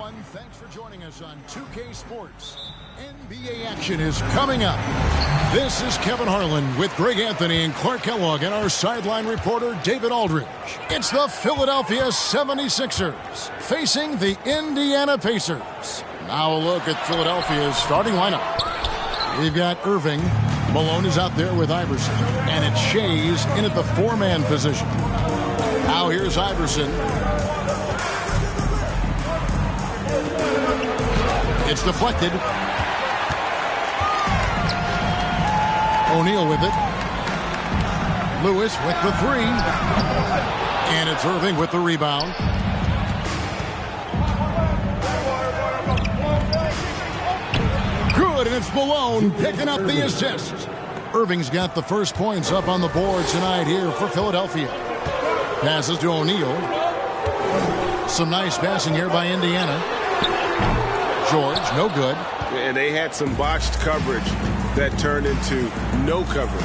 everyone. Thanks for joining us on 2K Sports. NBA action is coming up. This is Kevin Harlan with Greg Anthony and Clark Kellogg and our sideline reporter David Aldridge. It's the Philadelphia 76ers facing the Indiana Pacers. Now a look at Philadelphia's starting lineup. We've got Irving. Malone is out there with Iverson. And it's Shays in at the four-man position. Now here's Iverson. It's deflected. O'Neal with it. Lewis with the three. And it's Irving with the rebound. Good, and it's Malone picking up the assist. Irving's got the first points up on the board tonight here for Philadelphia. Passes to O'Neal. Some nice passing here by Indiana. George, no good. And they had some botched coverage that turned into no coverage.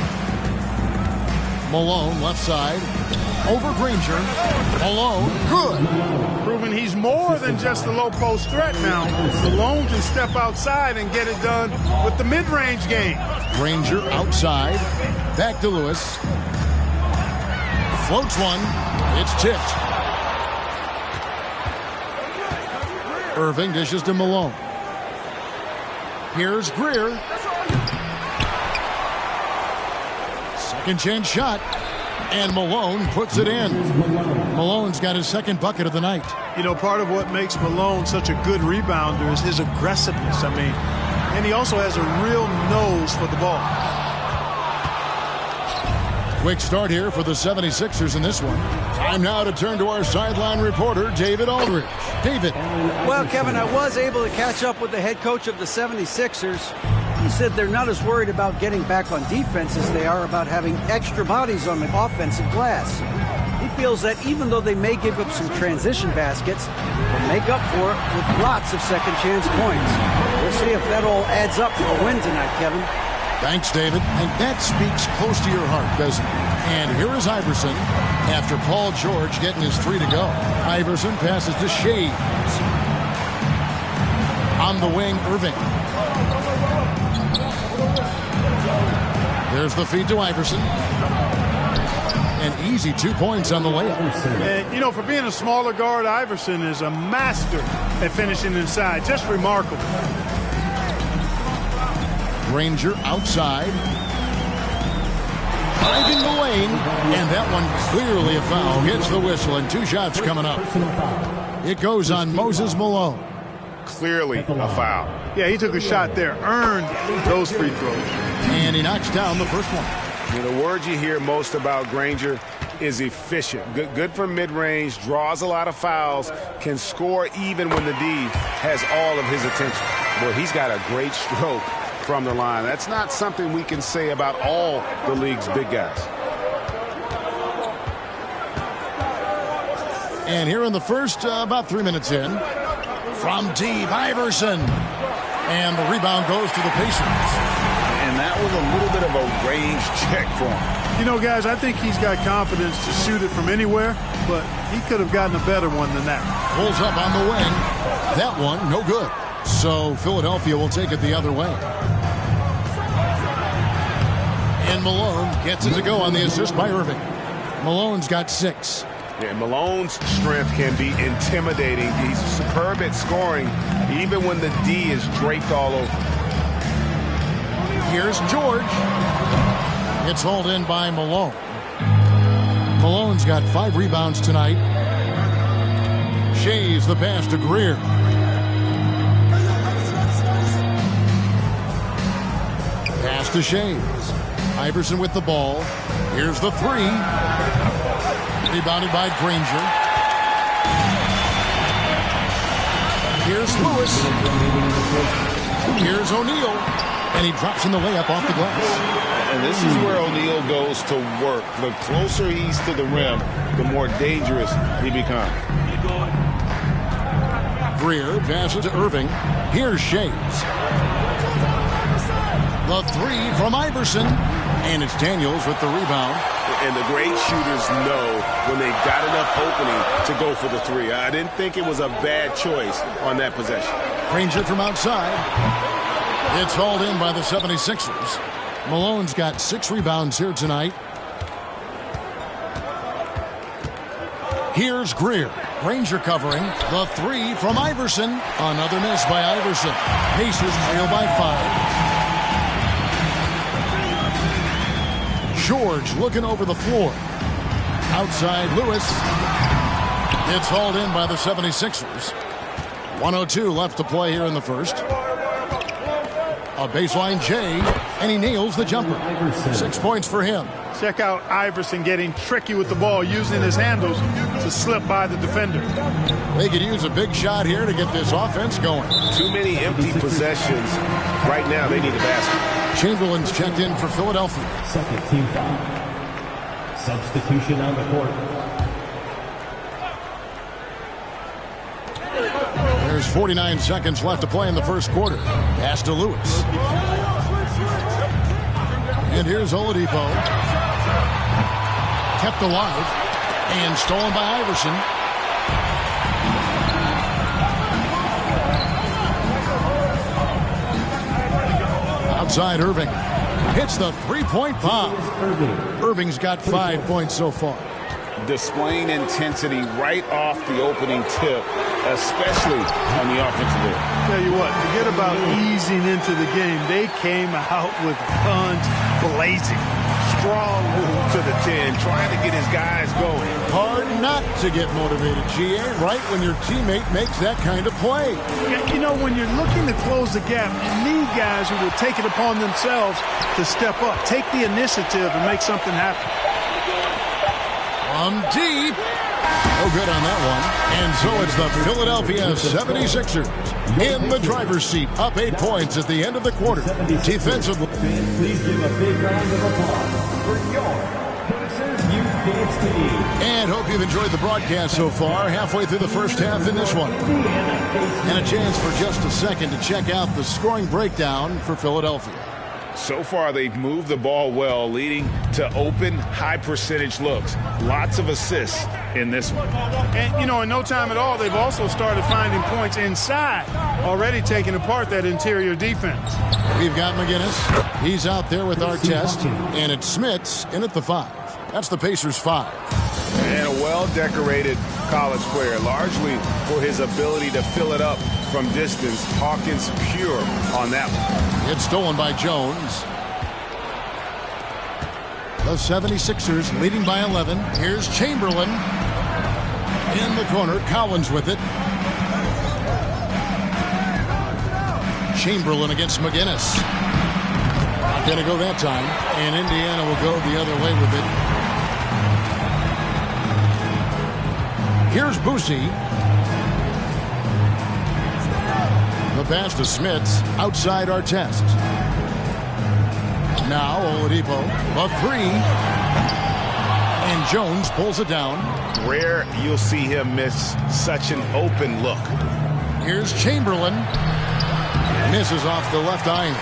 Malone, left side. Over Granger. Malone, good. Proving he's more than just a low post threat now. Malone can step outside and get it done with the mid-range game. Granger outside. Back to Lewis. Floats one. It's tipped. Irving dishes to Malone. Here's Greer. Second chance shot. And Malone puts it in. Malone's got his second bucket of the night. You know, part of what makes Malone such a good rebounder is his aggressiveness. I mean, and he also has a real nose for the ball. Quick start here for the 76ers in this one. Time now to turn to our sideline reporter, David Aldridge. David. Well, Kevin, I was able to catch up with the head coach of the 76ers. He said they're not as worried about getting back on defense as they are about having extra bodies on the offensive glass. He feels that even though they may give up some transition baskets, they'll make up for it with lots of second chance points. We'll see if that all adds up for a win tonight, Kevin. Thanks, David. And that speaks close to your heart, doesn't it? And here is Iverson after Paul George getting his three to go. Iverson passes to Shays. On the wing, Irving. There's the feed to Iverson. An easy 2 points on the layup. And, you know, for being a smaller guard, Iverson is a master at finishing inside. Just remarkable. Granger outside. Driving the lane. And that one clearly a foul. Gets the whistle and two shots coming up. It goes on Moses Malone. Clearly a foul. Yeah, he took a shot there. Earned those free throws. And he knocks down the first one. You know, the word you hear most about Granger is efficient. Good from mid-range, draws a lot of fouls, can score even when the D has all of his attention. Well, he's got a great stroke from the line. That's not something we can say about all the league's big guys. And here in the first, about 3 minutes in, from deep, Iverson. And the rebound goes to the Pacers. And that was a little bit of a range check for him. You know, guys, I think he's got confidence to shoot it from anywhere, but he could have gotten a better one than that. Pulls up on the wing. That one, no good. So Philadelphia will take it the other way. And Malone gets it to go on the assist by Irving. Malone's got 6. Yeah, Malone's strength can be intimidating. He's superb at scoring, even when the D is draped all over. Here's George. It's hauled in by Malone. Malone's got 5 rebounds tonight. Shays the pass to Greer. Pass to Shays. Iverson with the ball. Here's the 3. Rebounded by Granger. Here's Lewis. Here's O'Neal. And he drops in the layup off the glass. And this is where O'Neal goes to work. The closer he's to the rim, the more dangerous he becomes. Greer passes to Irving. Here's Shays. The 3 from Iverson. And it's Daniels with the rebound. And the great shooters know when they've got enough opening to go for the three. I didn't think it was a bad choice on that possession. Granger from outside. It's hauled in by the 76ers. Malone's got 6 rebounds here tonight. Here's Greer. Granger covering. The 3 from Iverson. Another miss by Iverson. Pacers trail by 5. George looking over the floor. Outside Lewis. It's hauled in by the 76ers. 1:02 left to play here in the first. A baseline J, and he nails the jumper. 6 points for him. Check out Iverson getting tricky with the ball, using his handles to slip by the defender. They could use a big shot here to get this offense going. Too many empty possessions. Right now, they need a basket. Chamberlain's checked in for Philadelphia. Second team foul. Substitution on the court. There's 49 seconds left to play in the first quarter. Pass to Lewis. And here's Oladipo. Kept alive. And stolen by Iverson. Outside Irving. Hits the three-point bomb. Irving's got 5 points so far. Displaying intensity right off the opening tip, especially on the offensive end. Tell you what, forget about easing into the game. They came out with guns blazing. Strong move to the 10, trying to get his guys going. Hard not to get motivated, GA, right when your teammate makes that kind of play. Yeah, you know, when you're looking to close the gap, you need guys who will take it upon themselves to step up, take the initiative, and make something happen. From deep. Oh, good on that one. And so it's the Philadelphia 76ers in the driver's seat, up 8 points at the end of the quarter. Defensively. Please give a big round of applause for your Pacers Youth Dance Team. And hope you've enjoyed the broadcast so far. Halfway through the first half in this one. And a chance for just a second to check out the scoring breakdown for Philadelphia. So far, they've moved the ball well, leading to open, high-percentage looks. Lots of assists in this one. And, you know, in no time at all, they've also started finding points inside, already taking apart that interior defense. We've got McGinnis. He's out there with Artest. And it's Smits in at the 5. That's the Pacers' 5. And a well-decorated college player, largely for his ability to fill it up from distance. Hawkins pure on that one. It's stolen by Jones. The 76ers leading by 11. Here's Chamberlain. In the corner, Collins with it. Chamberlain against McGinnis. Not going to go that time. And Indiana will go the other way with it. Here's Boosie. The pass to Smits. Outside Artest. Now Oladipo. The 3. And Jones pulls it down. Rare you'll see him miss such an open look. Here's Chamberlain. Misses off the left eye.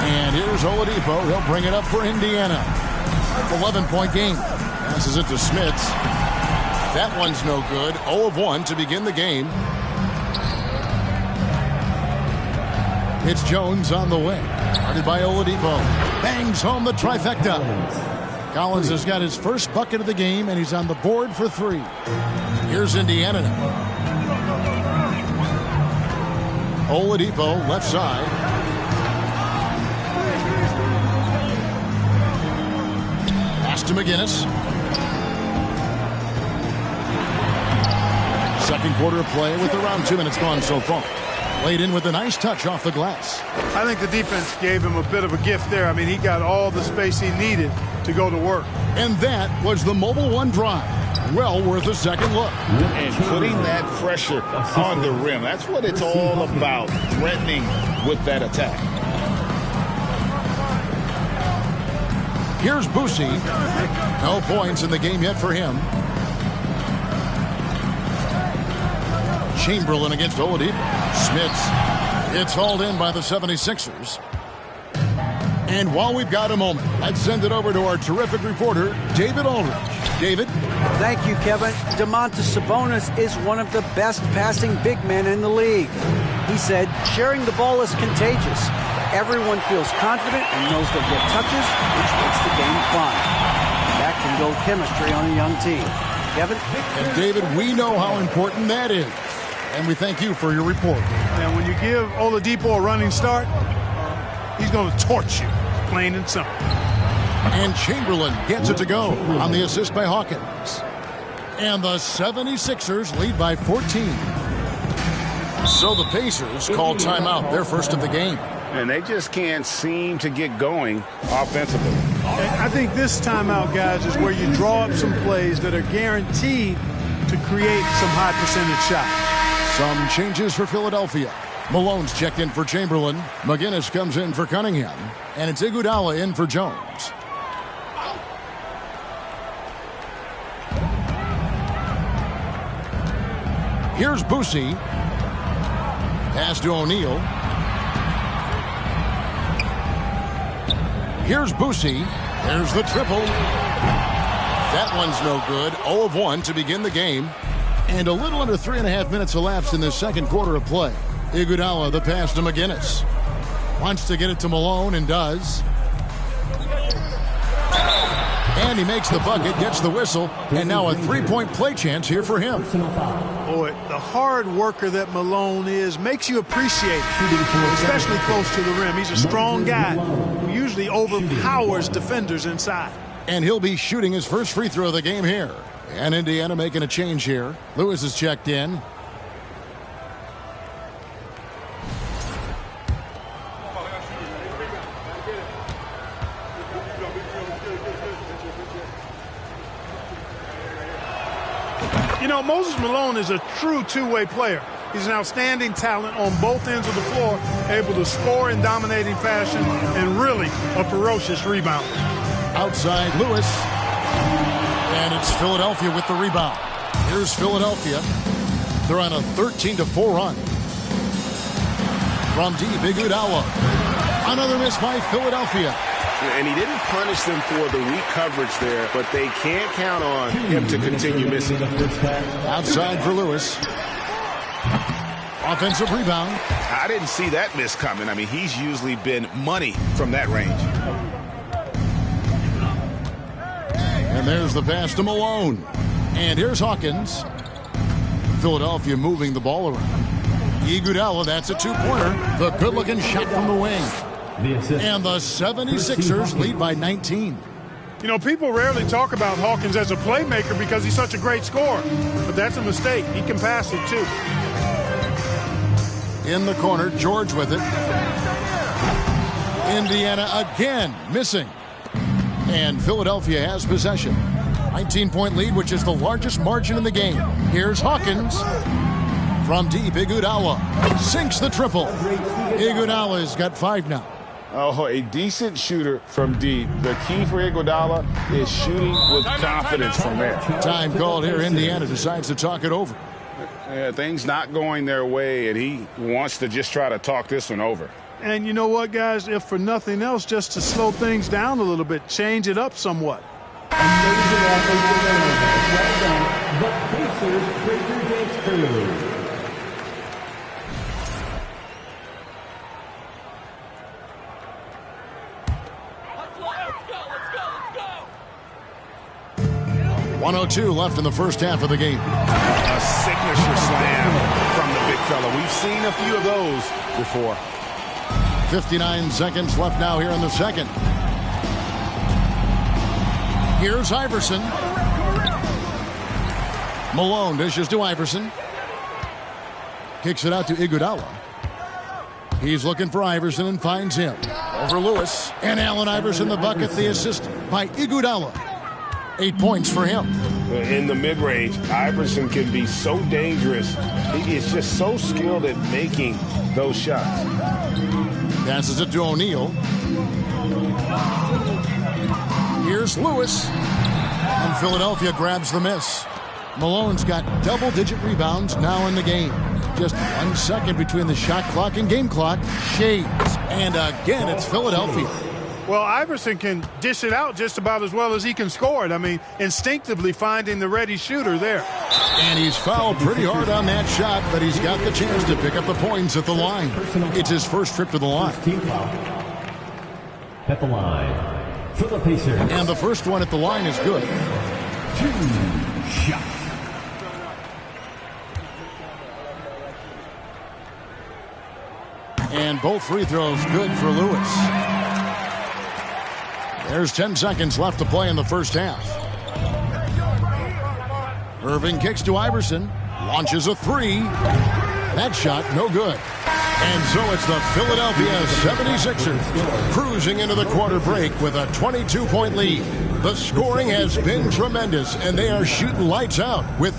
And here's Oladipo. He'll bring it up for Indiana. 11-point game. Passes it to Smits. That one's no good. 0 of 1 to begin the game. It's Jones on the way. Started by Oladipo. Bangs home the trifecta. Collins has got his first bucket of the game, and he's on the board for 3. Here's Indiana now. Oladipo, left side. Pass to McGinnis. Second quarter of play with around 2 minutes gone so far. Laid in with a nice touch off the glass. I think the defense gave him a bit of a gift there. I mean, he got all the space he needed to go to work. And that was the Mobile One drive. Well worth a second look. And putting that pressure on the rim. That's what it's all about, threatening with that attack. Here's Boosie. No points in the game yet for him. Chamberlain against Oladipo. Smits. It's hauled in by the 76ers. And while we've got a moment, let's send it over to our terrific reporter, David Aldridge. David? Thank you, Kevin. Domantas Sabonis is one of the best passing big men in the league. He said, sharing the ball is contagious. Everyone feels confident and knows they'll get touches, which makes the game fun. That can build chemistry on a young team. Kevin? And David, we know how important that is. And we thank you for your report. And when you give Oladipo a running start, he's going to torch you, plain and simple. And Chamberlain gets it to go on the assist by Hawkins. And the 76ers lead by 14. So the Pacers call timeout, their first of the game. And they just can't seem to get going offensively. And I think this timeout, guys, is where you draw up some plays that are guaranteed to create some high percentage shots. Some changes for Philadelphia. Malone's checked in for Chamberlain. McGinnis comes in for Cunningham. And it's Iguodala in for Jones. Here's Boosie. Pass to O'Neal. Here's Boosie. There's the triple. That one's no good. 0 of 1 to begin the game. And a little under 3.5 minutes elapsed in the second quarter of play. Iguodala, the pass to McGinnis. Wants to get it to Malone and does. And he makes the bucket, gets the whistle, and now a three-point play chance here for him. Boy, the hard worker that Malone is makes you appreciate it, especially close to the rim. He's a strong guy who usually overpowers defenders inside. And he'll be shooting his first free throw of the game here. And Indiana making a change here. Lewis is checked in. You know, Moses Malone is a true two-way player. He's an outstanding talent on both ends of the floor, able to score in dominating fashion, and really a ferocious rebounder. Outside Lewis. And it's Philadelphia with the rebound. Here's Philadelphia. They're on a 13-4 run. From deep, Iguodala. Another miss by Philadelphia. And he didn't punish them for the weak coverage there, but they can't count on him to continue missing. Outside for Lewis. Offensive rebound. I didn't see that miss coming. I mean, he's usually been money from that range. And there's the pass to Malone. And here's Hawkins. Philadelphia moving the ball around. Iguodala, that's a two-pointer. The good-looking shot from the wing. And the 76ers lead by 19. You know, people rarely talk about Hawkins as a playmaker because he's such a great scorer. But that's a mistake. He can pass it, too. In the corner, George with it. Indiana again missing. And Philadelphia has possession. 19-point lead, which is the largest margin in the game. Here's Hawkins. From deep, Iguodala sinks the triple. Iguodala's got 5 now. Oh, a decent shooter from deep. The key for Iguodala is shooting with confidence from there. Time called here. Indiana decides to talk it over. Yeah, things not going their way, and he wants to just try to talk this one over. And you know what, guys? If for nothing else, just to slow things down a little bit, change it up somewhat. The Pacers breaker gets through. .102 left in the first half of the game. A signature slam from the big fella. We've seen a few of those before. 59 seconds left now here in the second. Here's Iverson. Malone dishes to Iverson. Kicks it out to Iguodala. He's looking for Iverson and finds him. Over Lewis. And Allen Iverson the bucket, the assist by Iguodala. 8 points for him. In the mid-range, Iverson can be so dangerous. He is just so skilled at making those shots. Passes it to O'Neal. Here's Lewis. And Philadelphia grabs the miss. Malone's got double-digit rebounds now in the game. Just 1 second between the shot clock and game clock. Shades. And again, it's Philadelphia. Well, Iverson can dish it out just about as well as he can score it. I mean, instinctively finding the ready shooter there. And he's fouled pretty hard on that shot, but he's got the chance to pick up the points at the line. It's his first trip to the line. At the line for the Pacers. And the first one at the line is good. 2 shots. And both free throws good for Lewis. There's 10 seconds left to play in the first half. Irving kicks to Iverson. Launches a three. That shot, no good. And so it's the Philadelphia 76ers cruising into the quarter break with a 22-point lead. The scoring has been tremendous, and they are shooting lights out with...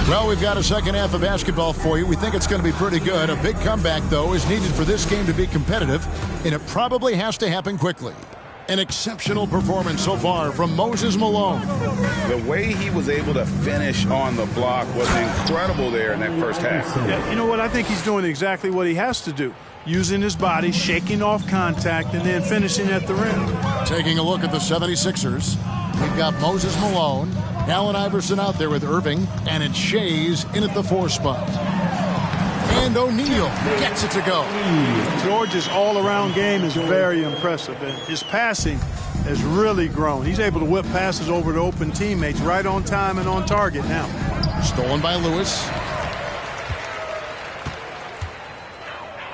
Well, we've got a second half of basketball for you. We think it's going to be pretty good. A big comeback, though, is needed for this game to be competitive, and it probably has to happen quickly. An exceptional performance so far from Moses Malone. The way he was able to finish on the block was incredible there in that first half. Yeah, you know what? I think he's doing exactly what he has to do. Using his body, shaking off contact, and then finishing at the rim. Taking a look at the 76ers, we've got Moses Malone, Allen Iverson out there with Irving, and it's Shays in at the 4 spot. And O'Neal gets it to go. George's all-around game is very impressive, and his passing has really grown. He's able to whip passes over to open teammates right on time and on target now. Stolen by Lewis.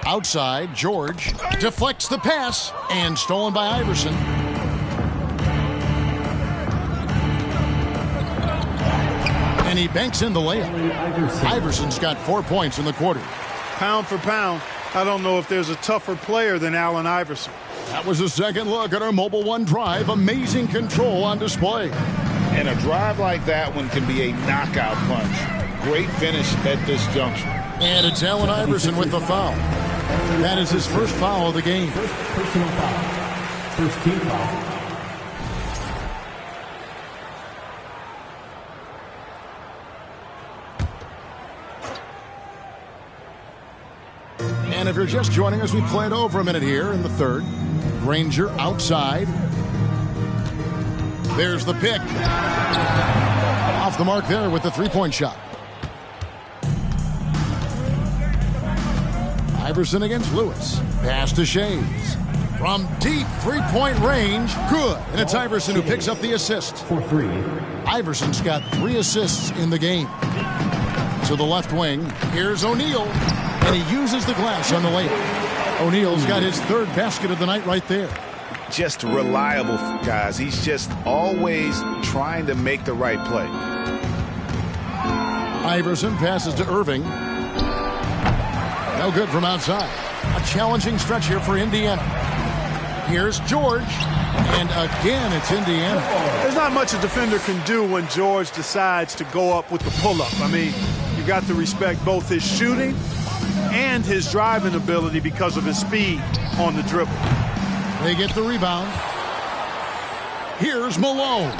Outside, George deflects the pass, and stolen by Iverson. And he banks in the layup. Iverson's got 4 points in the quarter. Pound for pound, I don't know if there's a tougher player than Allen Iverson. That was a second look at our Mobile One drive. Amazing control on display. And a drive like that one can be a knockout punch. Great finish at this juncture. And it's Allen Iverson with the foul. That is his first foul of the game. First personal foul. First team foul. And if you're just joining us, we played over a minute here in the third. Granger outside. There's the pick. Off the mark there with the three-point shot. Iverson against Lewis. Pass to Shays. From deep three-point range. Good. And it's Iverson who picks up the assist. For 3. Iverson's got 3 assists in the game. To the left wing. Here's O'Neal. And he uses the glass on the layup. O'Neal's got his 3rd basket of the night right there. Just reliable, guys. He's just always trying to make the right play. Iverson passes to Irving. No good from outside. A challenging stretch here for Indiana. Here's George. And again, it's Indiana. There's not much a defender can do when George decides to go up with the pull-up. I mean, you got to respect both his shooting and his driving ability because of his speed on the dribble. They get the rebound. Here's Malone.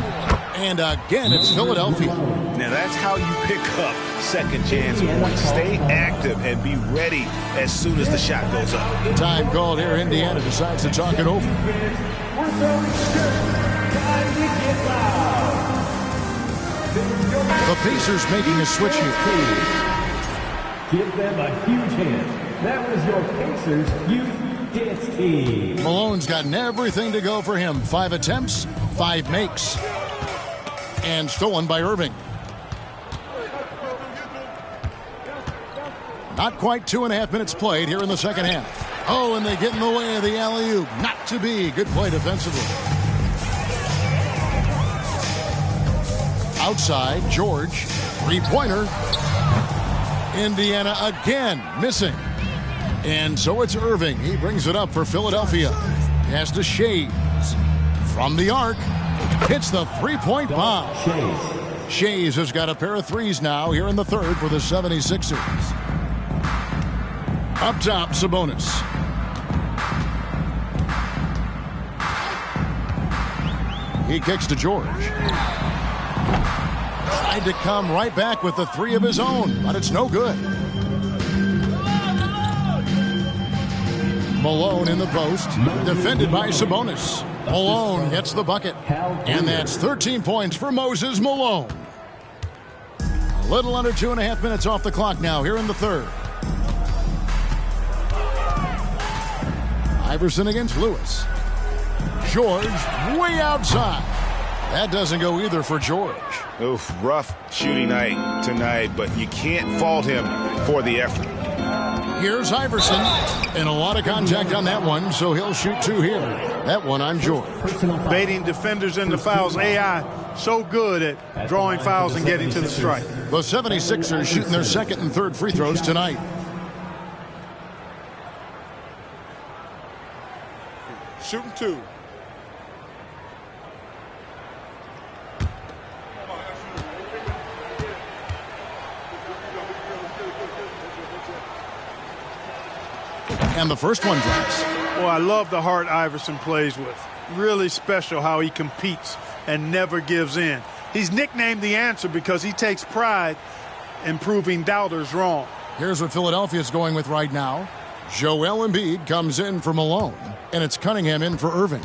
And again, it's Philadelphia. Now that's how you pick up second chance points. Stay active and be ready as soon as the shot goes up. Time called here. Indiana decides to talk it over. The Pacers making a switch here. Give them a huge hand. That was your Pacers Youth Dance Team. Malone's gotten everything to go for him. 5 attempts, 5 makes. And stolen by Irving. Not quite 2.5 minutes played here in the second half. Oh, and they get in the way of the alley-oop. Not to be. Good play defensively. Outside, George. Three-pointer. Indiana again missing. And so it's Irving. He brings it up for Philadelphia. Pass to Shays. From the arc, hits the three-point bomb. Shays has got a pair of threes now here in the third for the 76ers. Up top, Sabonis. He kicks to George. Tried to come right back with the three of his own, but it's no good. Malone in the post, defended by Sabonis. Malone gets the bucket, and that's 13 points for Moses Malone. A little under 2.5 minutes off the clock now here in the third. Iverson against Lewis. George way outside. That doesn't go either for George. Oof, rough shooting night tonight, but you can't fault him for the effort. Here's Iverson, and a lot of contact on that one, so he'll shoot two here. That one on George. Baiting defenders into fouls. AI so good at drawing fouls and getting to the strike. The 76ers shooting their second and third free throws tonight. Shooting two. And the first one drops. Well, I love the heart Iverson plays with. Really special how he competes and never gives in. He's nicknamed the answer because he takes pride in proving doubters wrong. Here's what Philadelphia's going with right now. Joel Embiid comes in for Malone, and it's Cunningham in for Irving.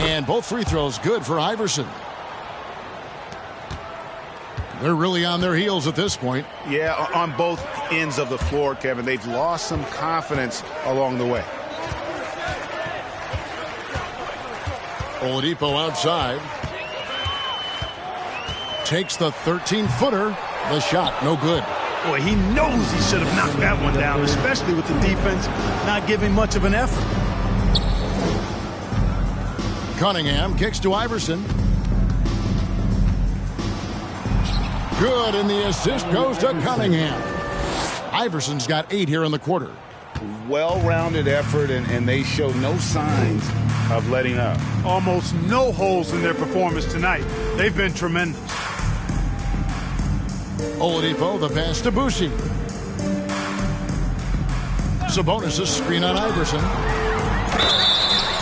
And both free throws good for Iverson. They're really on their heels at this point. Yeah, on both ends of the floor, Kevin. They've lost some confidence along the way. Oladipo outside. Takes the 13-footer. The shot, no good. Boy, he knows he should have knocked that one down, especially with the defense not giving much of an effort. Cunningham kicks to Iverson. Good, and the assist goes to Cunningham. Iverson's got 8 here in the quarter. Well-rounded effort, and they show no signs of letting up. Almost no holes in their performance tonight. They've been tremendous. Oladipo, the pass to Boucher. Sabonis' screen on Iverson.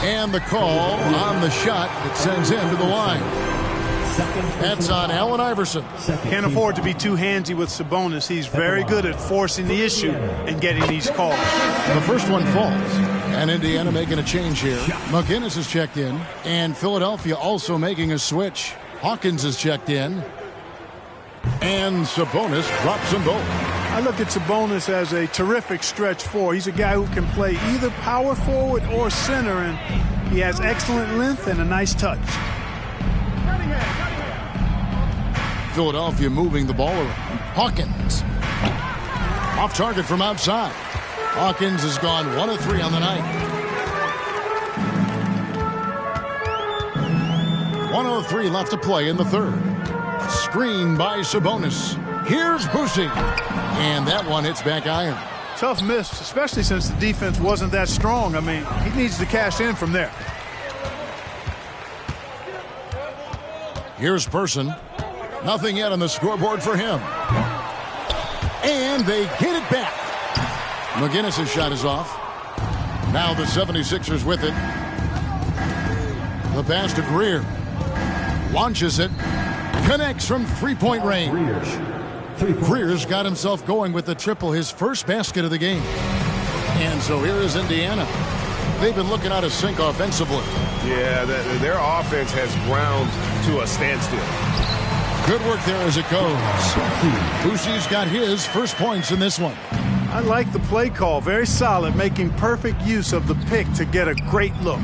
And the call on the shot that sends him to the line. That's on Allen Iverson. Can't afford to be too handsy with Sabonis. He's very good at forcing the issue and getting these calls. The first one falls. And Indiana making a change here. McGinnis has checked in. And Philadelphia also making a switch. Hawkins has checked in. And Sabonis drops them both. I look at Sabonis as a terrific stretch four. He's a guy who can play either power forward or center, and he has excellent length and a nice touch. Philadelphia moving the ball around. Hawkins. Off target from outside. Hawkins has gone 1 of 3 on the night. 1:03 left to play in the third. Screen by Sabonis. Here's Boucher. And that one hits back iron. Tough miss, especially since the defense wasn't that strong. I mean, he needs to cash in from there. Here's Person. Nothing yet on the scoreboard for him. And they get it back. McGinnis' shot is off. Now the 76ers with it. The pass to Greer. Launches it. Connects from three-point range. Greer's got himself going with the triple, his first basket of the game. And so here is Indiana. They've been looking out of sync offensively. Yeah, their offense has ground to a standstill. Good work there as it goes. Boucher's got his first points in this one. I like the play call. Very solid, making perfect use of the pick to get a great look.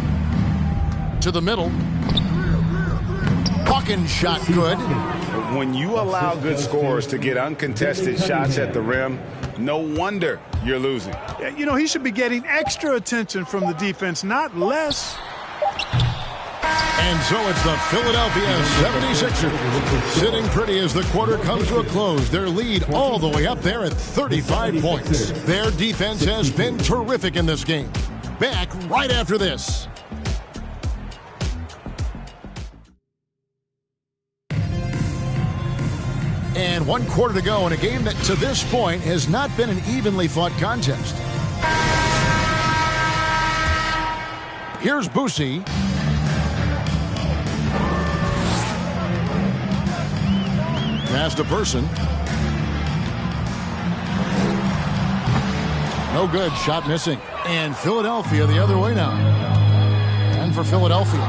To the middle. Hawkins shot good. When you allow good scorers to get uncontested shots at the rim, no wonder you're losing. You know, he should be getting extra attention from the defense, not less. And so it's the Philadelphia 76ers sitting pretty as the quarter comes to a close. Their lead all the way up there at 35 points. Their defense has been terrific in this game. Back right after this. And 1 quarter to go in a game that to this point has not been an evenly fought contest. Here's Boosie. Pass to Person. No good. Shot missing. And Philadelphia the other way now. And for Philadelphia,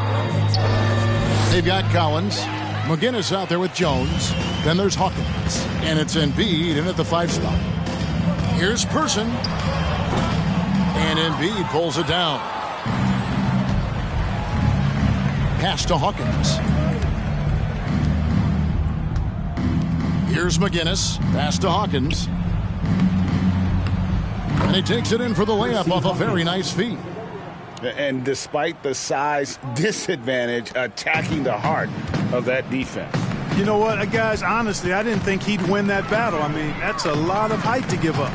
they've got Collins. McGinnis out there with Jones. Then there's Hawkins. And it's Embiid in at the 5 spot. Here's Person. And Embiid pulls it down. Pass to Hawkins. Here's McGinnis. Pass to Hawkins. And he takes it in for the layup off a very nice feed. And despite the size disadvantage, attacking the heart of that defense. You know what, guys, honestly, I didn't think he'd win that battle. I mean, that's a lot of height to give up.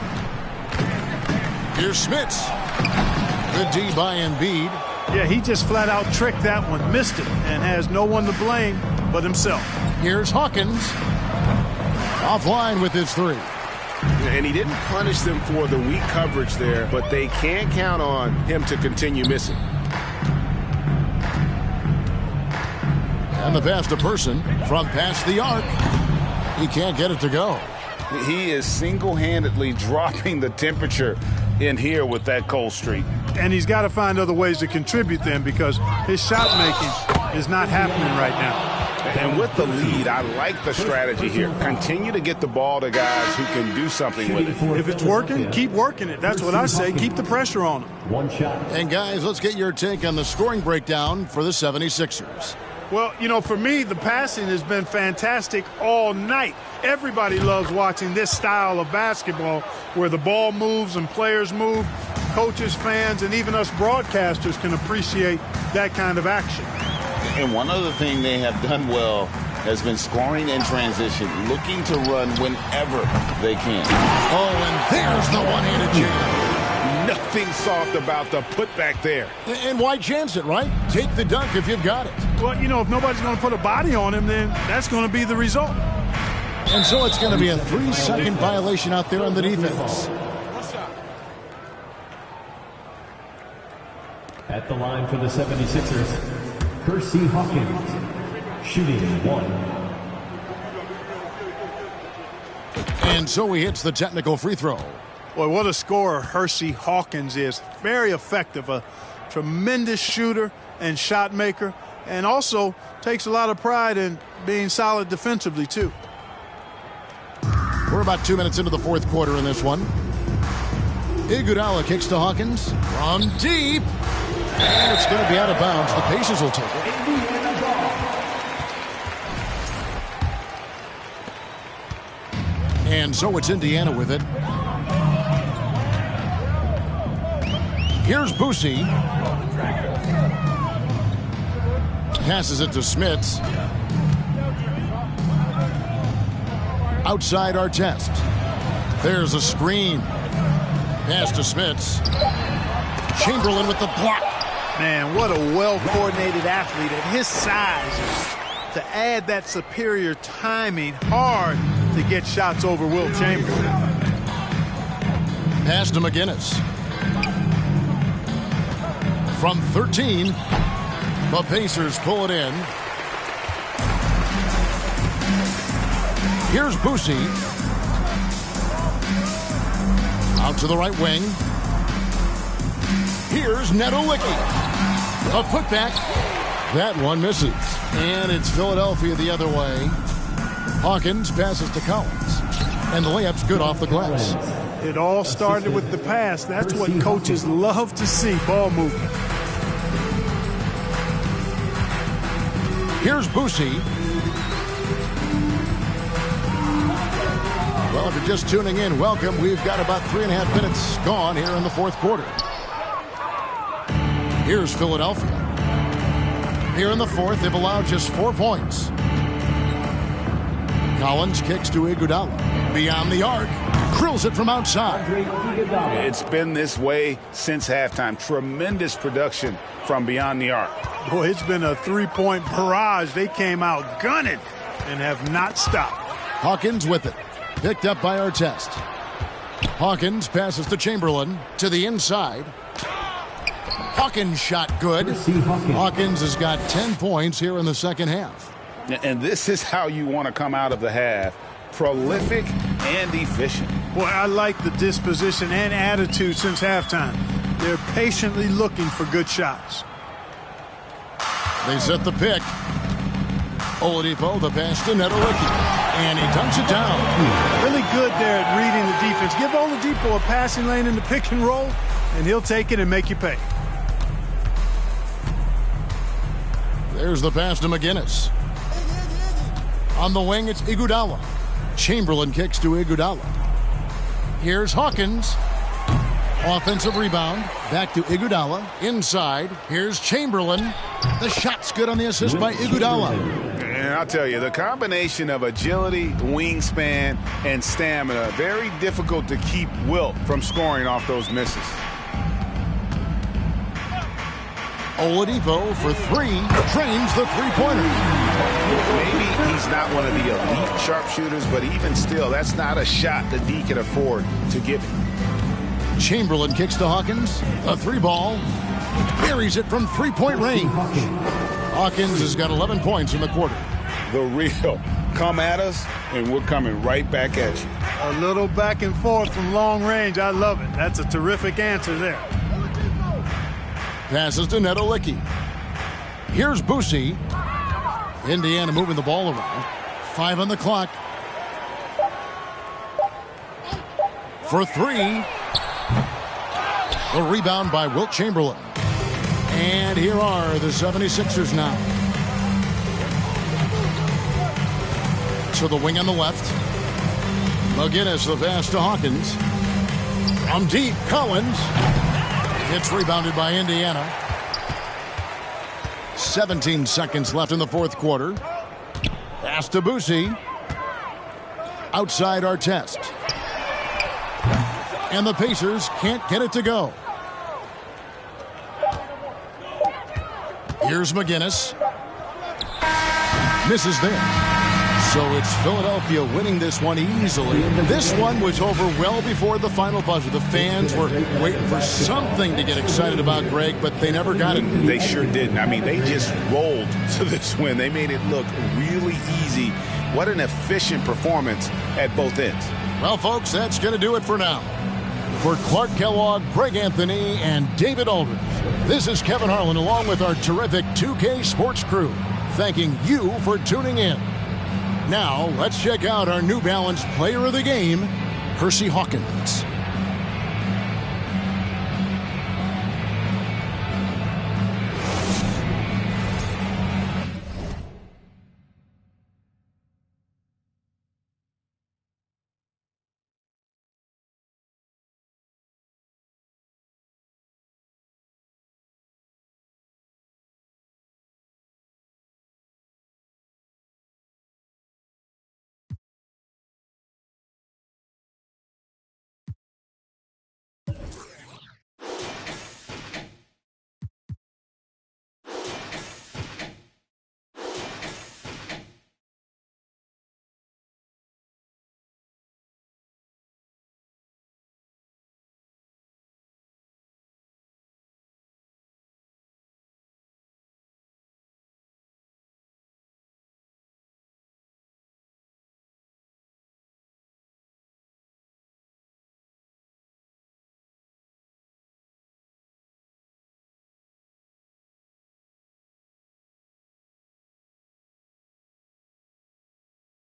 Here's Smits. Good D by Embiid. Yeah, he just flat out tricked that one, missed it, and has no one to blame but himself. Here's Hawkins. Offline with his 3. And he didn't punish them for the weak coverage there, but they can't count on him to continue missing. And the pass to Person from past the arc. He can't get it to go. He is single-handedly dropping the temperature in here with that cold streak. And he's got to find other ways to contribute then, because his shot making is not happening right now. And with the lead, I like the strategy here. Continue to get the ball to guys who can do something with it. If it's working, keep working it. That's what I say. Keep the pressure on him. 1 shot. And guys, let's get your take on the scoring breakdown for the 76ers. Well, you know, for me, the passing has been fantastic all night. Everybody loves watching this style of basketball where the ball moves and players move. Coaches, fans, and even us broadcasters can appreciate that kind of action. And one other thing they have done well has been scoring in transition, looking to run whenever they can. Oh, and there's the one-handed jam. Nothing soft about the putback there. And why chance it, right? Take the dunk if you've got it. Well, you know, if nobody's going to put a body on him, then that's going to be the result. And so it's going to be a 3-second violation out there on the defense. At the line for the 76ers, Percy Hawkins, shooting 1. And so he hits the technical free throw. Boy, what a scorer Hersey Hawkins is. Very effective, a tremendous shooter and shot maker, and also takes a lot of pride in being solid defensively, too. We're about 2 minutes into the 4th quarter in this one. Iguodala kicks to Hawkins from deep. And it's going to be out of bounds. The Pacers will take it. And so it's Indiana with it. Here's Boosie. Passes it to Smits. Outside Artest. There's a screen. Pass to Smits. Chamberlain with the block. Man, what a well-coordinated athlete at his size. To add that superior timing, hard to get shots over Wilt Chamberlain. Pass to McGinnis. From 13, the Pacers pull it in. Here's Boosie. Out to the right wing. Here's Nedolicki. A putback. That one misses. And it's Philadelphia the other way. Hawkins passes to Collins. And the layup's good off the glass. It all started with the pass. That's what coaches love to see, ball movement. Here's Boosie. Well, if you're just tuning in, welcome. We've got about 3.5 minutes gone here in the 4th quarter. Here's Philadelphia. Here in the fourth, they've allowed just 4 points. Collins kicks to Iguodala. Beyond the arc. Drills it from outside. It's been this way since halftime. Tremendous production from beyond the arc. Boy, it's been a three-point barrage. They came out gunning and have not stopped. Hawkins with it. Picked up by Artest. Hawkins passes to Chamberlain to the inside. Hawkins shot good. Hawkins has got 10 points here in the second half. And this is how you want to come out of the half. Prolific and efficient. Boy, I like the disposition and attitude since halftime. They're patiently looking for good shots. They set the pick. Oladipo, the pass to Nedolicki. And he dunks it down. Really good there at reading the defense. Give Oladipo a passing lane in the pick and roll, and he'll take it and make you pay. There's the pass to McGinnis. On the wing, it's Iguodala. Chamberlain kicks to Iguodala. Here's Hawkins. Offensive rebound. Back to Iguodala. Inside. Here's Chamberlain. The shot's good on the assist by Iguodala. And I'll tell you, the combination of agility, wingspan, and stamina, very difficult to keep Wilt from scoring off those misses. Oladipo for three. Trains the three-pointer. Maybe he's not one of the elite sharpshooters, but even still, that's not a shot that D can afford to give him. Chamberlain kicks to Hawkins. A three ball. Buries it from three-point range. Hawkins has got 11 points in the quarter. The real. Come at us, and we're coming right back at you. A little back and forth from long range. I love it. That's a terrific answer there. Passes to Nedolicki. Here's Boosie. Indiana moving the ball around. 5 on the clock. For three. The rebound by Wilt Chamberlain. And here are the 76ers now. To the wing on the left. McGinnis, the pass to Hawkins. From deep, Collins. It's rebounded by Indiana. 17 seconds left in the fourth quarter. Pass to Boosie. Outside Artest. And the Pacers can't get it to go. Here's McGinnis. Misses there. So it's Philadelphia winning this one easily. This one was over well before the final buzzer. The fans were waiting for something to get excited about, Greg, but they never got it. They sure didn't. I mean, they just rolled to this win. They made it look really easy. What an efficient performance at both ends. Well, folks, that's going to do it for now. For Clark Kellogg, Greg Anthony, and David Aldridge, this is Kevin Harlan along with our terrific 2K Sports crew, thanking you for tuning in. Now, let's check out our New Balance player of the game, Percy Hawkins.